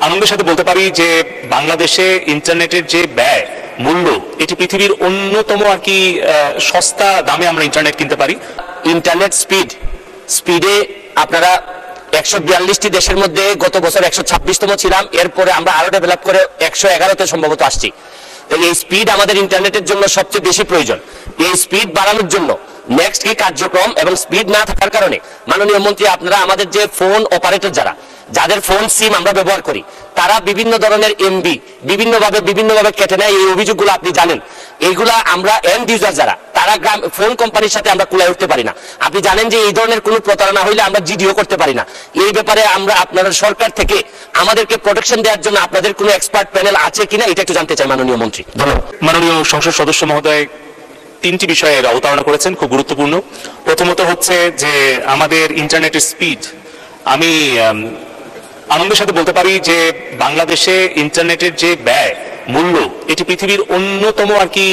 আনন্দের সাথে বলতে পারি যে বাংলাদেশে ইন্টারনেটের যে ব্যয় মূল্য এটি পৃথিবীর অন্যতম আর কি সস্তা দামে আমরা ইন্টারনেট কিনতে পারি। ইন্টারনেট স্পিডে আপনারা 142টি দেশের মধ্যে গত বছর 126তম ছিলাম, এরপরে আমরা আরো ডেভেলপ করে 111তে সম্ভবত আসছি। তাহলে এই স্পিড আমাদের ইন্টারনেটের জন্য সবচেয়ে বেশি প্রয়োজন। এই স্পিড বাড়ানোর জন্য নেক্সট কি কার্যক্রম এবং স্পিড না থাকার কারণে মাননীয় মন্ত্রী আপনারা আমাদের যে ফোন অপারেটর যাদের ফোন সিম আমরা ব্যবহার করি তারা বিভিন্ন ধরনের এমবি বিভিন্নভাবে কেটে নেয়, এই অভিযোগগুলো আপনি জানেন। এইগুলা আমরা এন্ড ইউজার যারা তারা ফোন কোম্পানির সাথে আমরা কুলায় উঠতে পারি না। আপনি জানেন যে এই ধরনের কোনো প্রতারণা হইলে আমরা জিডিও করতে পারি না। এই ব্যাপারে আমরা আপনাদের সরকার থেকে আমাদেরকে প্রোটেকশন দেওয়ার জন্য আপনাদের কোনো এক্সপার্ট প্যানেল আছে কিনা এটা একটু জানতে চাই মাননীয় মন্ত্রী। ধন্যবাদ। মাননীয় সংসদ সদস্য মহোদয় তিনটি বিষয়ের অবতারণা করেছেন, খুব গুরুত্বপূর্ণ। প্রথমত হচ্ছে যে আমাদের ইন্টারনেটের স্পিড। আমি আনন্দের সাথে বলতে পারি যে বাংলাদেশে ইন্টারনেটের যে ব্যয় মূল্য এটি পৃথিবীর অন্যতম আর কি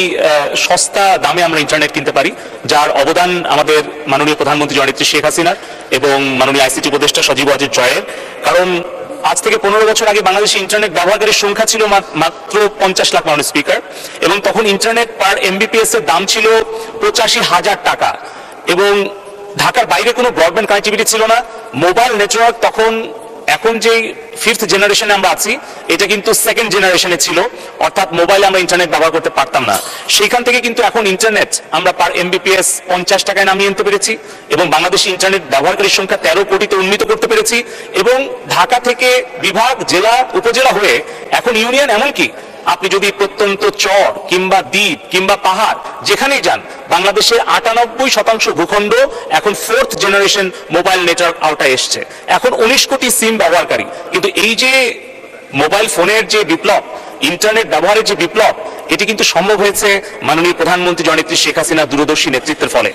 সস্তা দামে আমরা ইন্টারনেট কিনতে পারি, যার অবদান আমাদের মাননীয় প্রধানমন্ত্রী জননেত্রী শেখ হাসিনার এবং মাননীয় আইসিটি উপদেষ্টা সজীব ওয়াজেদ জয়ের। কারণ আজ থেকে 15 বছর আগে বাংলাদেশে ইন্টারনেট ব্যবহারকারীর সংখ্যা ছিল মাত্র 50 লাখ মানুষ স্পিকার, এবং তখন ইন্টারনেট পার এমবিপিএস এর দাম ছিল 85,000 টাকা, এবং ঢাকার বাইরে কোনো ব্রডব্যান্ড কানেক্টিভিটি ছিল না। মোবাইল নেটওয়ার্ক তখন এখন যে 5th জেনারেশনে আমরা আছি এটা কিন্তু 2nd জেনারেশনে ছিল, অর্থাৎ মোবাইলে আমরা ইন্টারনেট ব্যবহার করতে পারতাম না। সেইখান থেকে কিন্তু এখন ইন্টারনেট আমরা পার এমবিপিএস 50 টাকায় নামিয়ে আনতে পেরেছি, এবং বাংলাদেশে ইন্টারনেট ব্যবহারকারীর সংখ্যা 13 কোটিতে উন্নীত করতে পেরেছি, এবং ঢাকা থেকে বিভাগ, জেলা, উপজেলা হয়ে এখন ইউনিয়ন, এমনকি আপনি যদি প্রত্যন্ত চর কিংবা দ্বীপ কিংবা পাহাড় যেখানেই যান, বাংলাদেশের 98% ভূখণ্ড এখন 4th জেনারেশন মোবাইল নেটওয়ার্ক আওতায় এসছে। এখন 19 কোটি সিম ব্যবহারকারী। কিন্তু এই যে মোবাইল ফোনের যে বিপ্লব, ইন্টারনেট ব্যবহারের যে বিপ্লব, এটি কিন্তু সম্ভব হয়েছে মাননীয় প্রধানমন্ত্রী জননেত্রী শেখ হাসিনার দূরদর্শী নেতৃত্বের ফলে।